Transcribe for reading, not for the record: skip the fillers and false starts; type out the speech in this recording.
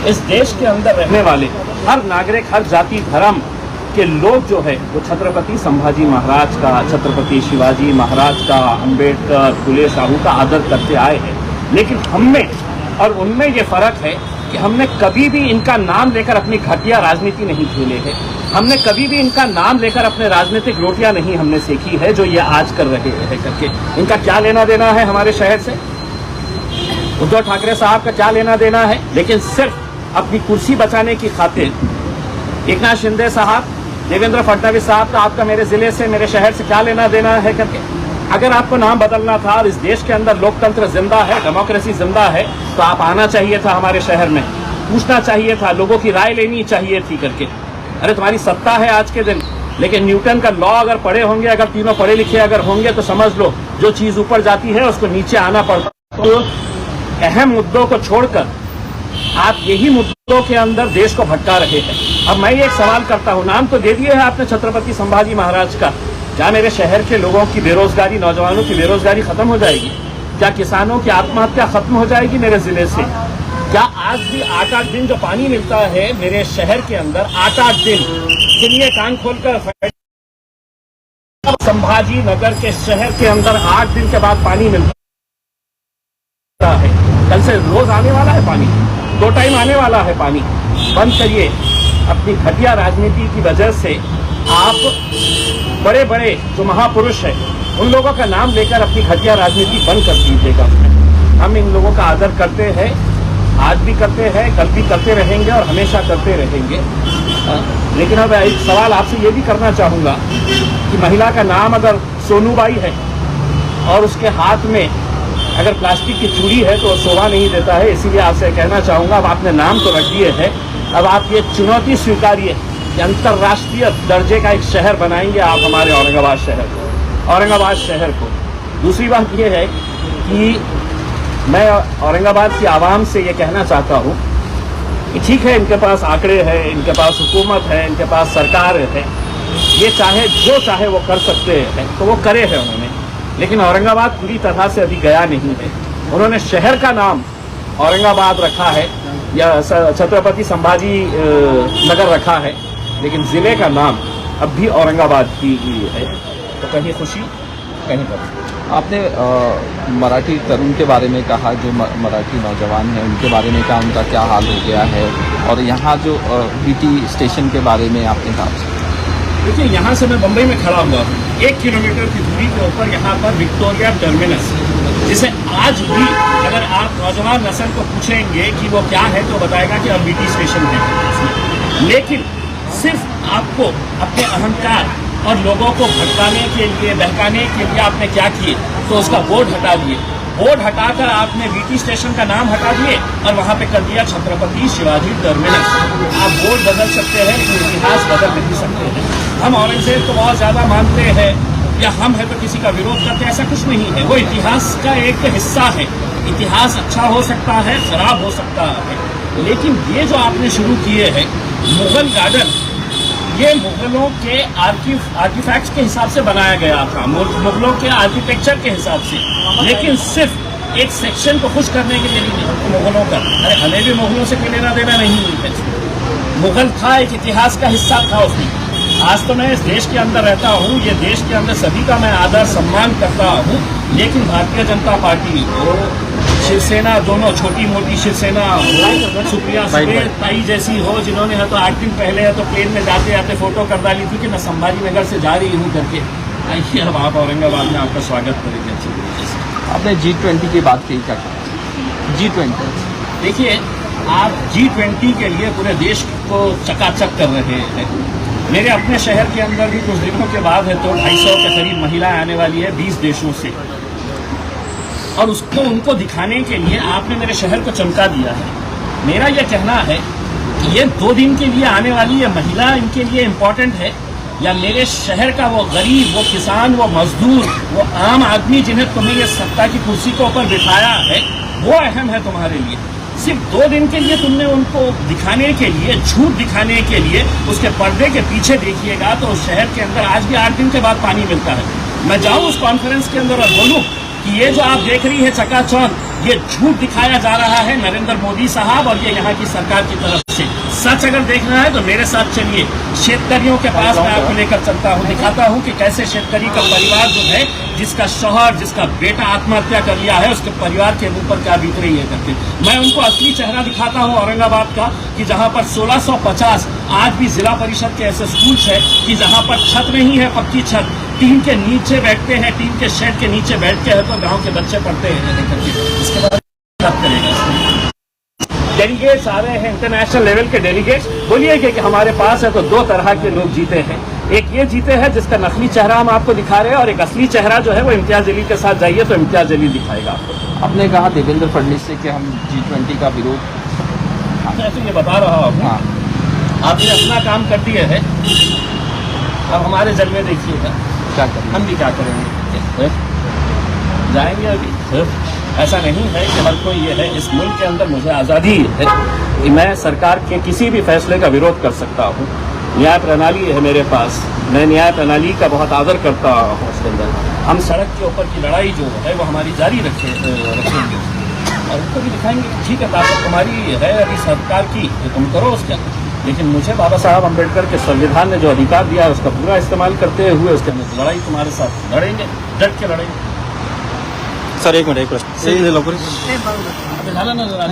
इस देश के अंदर रहने वाले हर नागरिक, हर जाति धर्म के लोग जो है वो छत्रपति संभाजी महाराज का, छत्रपति शिवाजी महाराज का, अंबेडकर, फुले साहू का आदर करते आए हैं। लेकिन हम में और उनमें ये फर्क है कि हमने कभी भी इनका नाम लेकर अपनी घटिया राजनीति नहीं खेले है। हमने कभी भी इनका नाम लेकर अपने राजनीतिक रोटियां नहीं हमने सेकी है जो ये आज कर रहे हैं करके। इनका क्या लेना देना है हमारे शहर से? उद्धव ठाकरे साहब का क्या लेना देना है? लेकिन सिर्फ अपनी कुर्सी बचाने की खातिर एकनाथ शिंदे साहब, देवेंद्र फडणवीस साहब का आपका मेरे जिले से, मेरे शहर से क्या लेना देना है करके। अगर आपको नाम बदलना था और इस देश के अंदर लोकतंत्र जिंदा है, डेमोक्रेसी जिंदा है, तो आप आना चाहिए था हमारे शहर में, पूछना चाहिए था, लोगों की राय लेनी चाहिए थी करके। अरे तुम्हारी सत्ता है आज के दिन, लेकिन न्यूटन का लॉ अगर पढ़े होंगे, अगर तीनों पढ़े लिखे अगर होंगे, तो समझ लो जो चीज ऊपर जाती है उसको नीचे आना पड़ता। तो अहम मुद्दों को छोड़कर आप यही मुद्दों के अंदर देश को भटका रहे हैं। अब मैं एक सवाल करता हूं, नाम तो दे दिए है आपने छत्रपति संभाजी महाराज का, क्या मेरे शहर के लोगों की बेरोजगारी, नौजवानों की बेरोजगारी खत्म हो जाएगी? क्या किसानों की आत्महत्या खत्म हो जाएगी मेरे जिले से? क्या आज भी 8-8 दिन जो पानी मिलता है मेरे शहर के अंदर, 8-8 दिन, सुनिए कान खोलकर, संभाजी नगर के शहर के अंदर 8 दिन के बाद पानी मिलता है। कल से रोज आने वाला है पानी, 2 टाइम आने वाला है पानी। बंद करिए अपनी घटिया राजनीति की वजह से। आप बड़े बड़े जो महापुरुष है उन लोगों का नाम लेकर अपनी घटिया राजनीति बंद कर दीजिएगा। हम इन लोगों का आदर करते हैं, आज भी करते हैं, कल भी करते रहेंगे और हमेशा करते रहेंगे। लेकिन अब एक सवाल आपसे ये भी करना चाहूँगा कि महिला का नाम अगर सोनूबाई है और उसके हाथ में अगर प्लास्टिक की चूड़ी है तो शोभा नहीं देता है। इसीलिए आपसे कहना चाहूँगा, अब आपने नाम तो रख दिए है, अब आप ये चुनौती स्वीकारिए कि अंतर्राष्ट्रीय दर्जे का एक शहर बनाएंगे आप हमारे औरंगाबाद शहर को। दूसरी बात ये है कि मैं औरंगाबाद की आवाम से ये कहना चाहता हूँ कि ठीक है, इनके पास आंकड़े हैं, इनके पास हुकूमत है, इनके पास सरकार है, ये चाहे जो चाहे वो कर सकते हैं तो वो करे है उन्होंने। लेकिन औरंगाबाद पूरी तरह से अभी गया नहीं है। उन्होंने शहर का नाम औरंगाबाद रखा है या छत्रपति संभाजी नगर रखा है, लेकिन जिले का नाम अब भी औरंगाबाद ही है। तो कहीं खुशी कहीं पर। आपने मराठी तरुण के बारे में कहा, जो मराठी नौजवान हैं उनके बारे में कहा, उनका क्या हाल हो गया है, और यहाँ जो बीटी स्टेशन के बारे में आपने कहा। देखिए, यहाँ से मैं बम्बई में खड़ा हुआ हूँ, 1 किलोमीटर की दूरी के ऊपर यहाँ पर विक्टोरिया टर्मिनस, जिसे आज भी अगर आप नौजवान नस्ल को पूछेंगे कि वो क्या है तो बताएगा कि अब बीटी स्टेशन है। लेकिन सिर्फ आपको अपने अहंकार और लोगों को भटकाने के लिए, बहकाने के लिए आपने क्या किए, तो उसका बोर्ड हटा दिए। बोर्ड हटाकर आपने बीटी स्टेशन का नाम हटा दिए और वहाँ पे कर दिया छत्रपति शिवाजी टर्मिनस। आप बोर्ड बदल सकते हैं लेकिन इतिहास बदल नहीं सकते हैं। हम औरंगजेब को बहुत ज़्यादा मानते हैं या हम है तो किसी का विरोध करते हैं, ऐसा कुछ नहीं है। वो इतिहास का एक हिस्सा है। इतिहास अच्छा हो सकता है, खराब हो सकता है, लेकिन ये जो आपने शुरू किए हैं मुगल गार्डन, ये मुगलों के आर्टिफैक्ट्स के हिसाब से बनाया गया था, मुगलों के आर्किटेक्चर के हिसाब से, लेकिन सिर्फ एक सेक्शन को खुश करने के लिए नहीं, मुगलों का। अरे हमें भी मुगलों से कोई लेना देना नहीं है। मुगल था, एक इतिहास का हिस्सा था उसमें। आज तो मैं इस देश के अंदर रहता हूँ, ये देश के अंदर सभी का मैं आदर सम्मान करता हूँ, लेकिन भारतीय जनता पार्टी हो, शिवसेना, दोनों छोटी मोटी शिवसेना हो, सुप्रिया सुले ताई जैसी हो, जिन्होंने है तो 8 दिन पहले है तो प्लेन में जाते जाते फोटो कर डाली थी कि मैं संभाजी नगर से जा रही हूँ करके। आइए अब आप औरंगाबाद में आपका स्वागत करेंगे अच्छी तरीके से। आपने G20 की बात की, क्या कहा? G20, देखिए, आप G20 के लिए पूरे देश को चकाचक कर रहे हैं। मेरे अपने शहर के अंदर भी कुछ दिनों के बाद है तो 250 के करीब महिलाएं आने वाली है 20 देशों से, और उसको उनको दिखाने के लिए आपने मेरे शहर को चमका दिया है। मेरा यह कहना है कि ये 2 दिन के लिए आने वाली ये महिला इनके लिए इम्पोर्टेंट है, या मेरे शहर का वो गरीब, वो किसान, वो मजदूर, वो आम आदमी जिन्हें तुम्हें ये सत्ता की कुर्सी के ऊपर बिठाया है, वो अहम है तुम्हारे लिए। सिर्फ 2 दिन के लिए तुमने उनको दिखाने के लिए, झूठ दिखाने के लिए, उसके पर्दे के पीछे देखिएगा तो उस शहर के अंदर आज भी 8 दिन के बाद पानी मिलता है। मैं जाऊँ उस कॉन्फ्रेंस के अंदर और बोलूँ कि ये जो आप देख रही है चकाचौंध, ये झूठ दिखाया जा रहा है नरेंद्र मोदी साहब और ये यहाँ की सरकार की तरफ से। सच अगर देखना है तो मेरे साथ चलिए, शेतकरियों के पास मैं आपको लेकर चलता हूँ, दिखाता हूँ कि कैसे शेतकरी का परिवार जो है, जिसका शौहर, जिसका बेटा आत्महत्या कर लिया है, उसके परिवार के ऊपर क्या बीत रही है करके। मैं उनको असली चेहरा दिखाता हूँ औरंगाबाद का, कि जहाँ पर 1650 आज भी जिला परिषद के ऐसे स्कूल्स है कि जहाँ पर छत नहीं है, पक्की छत, टीन के नीचे बैठते हैं, टीन के शेड के नीचे बैठते हैं तो गांव के बच्चे पढ़ते हैं करके। इसके बाद बात करेगा। डेलीगेट्स आ रहे हैं, इंटरनेशनल लेवल के डेलीगेट्स। बोलिए कि हमारे पास है तो दो तरह के लोग जीते हैं, एक ये जीते हैं जिसका नकली चेहरा हम आपको दिखा रहे हैं, और एक असली चेहरा जो है वो इम्तियाज जलील के साथ जाइए तो इम्तियाज जलील दिखाएगा आपको। आपने कहा देवेंद्र फडणवीस से कि हम G20 का विरोध, मैं तो ये बता रहा हूँ, हाँ, आपने अपना काम कर दिया है, अब हमारे जलवे देखिएगा, क्या करें? हम भी क्या करेंगे, जाएंगे अभी। ऐसा नहीं है कि हर कोई ये है, इस मुल्क के अंदर मुझे आज़ादी है कि मैं सरकार के किसी भी फैसले का विरोध कर सकता हूँ। न्याय प्रणाली है मेरे पास, मैं न्याय प्रणाली का बहुत आदर करता हूँ। उसके अंदर हम सड़क के ऊपर की लड़ाई जो है वो हमारी जारी रखेंगे और उनको भी दिखाएंगे कि ठीक है, ताकत तुम्हारी है अभी सरकार की, तो तुम करो उसका, लेकिन मुझे बाबा साहब अम्बेडकर के संविधान ने जो अधिकार दिया है उसका पूरा इस्तेमाल करते हुए उसके अंदर लड़ाई तुम्हारे साथ लड़ेंगे, डट के लड़ेंगे। सर एक मिनिट, एक प्रश्न. झालं ना जरा.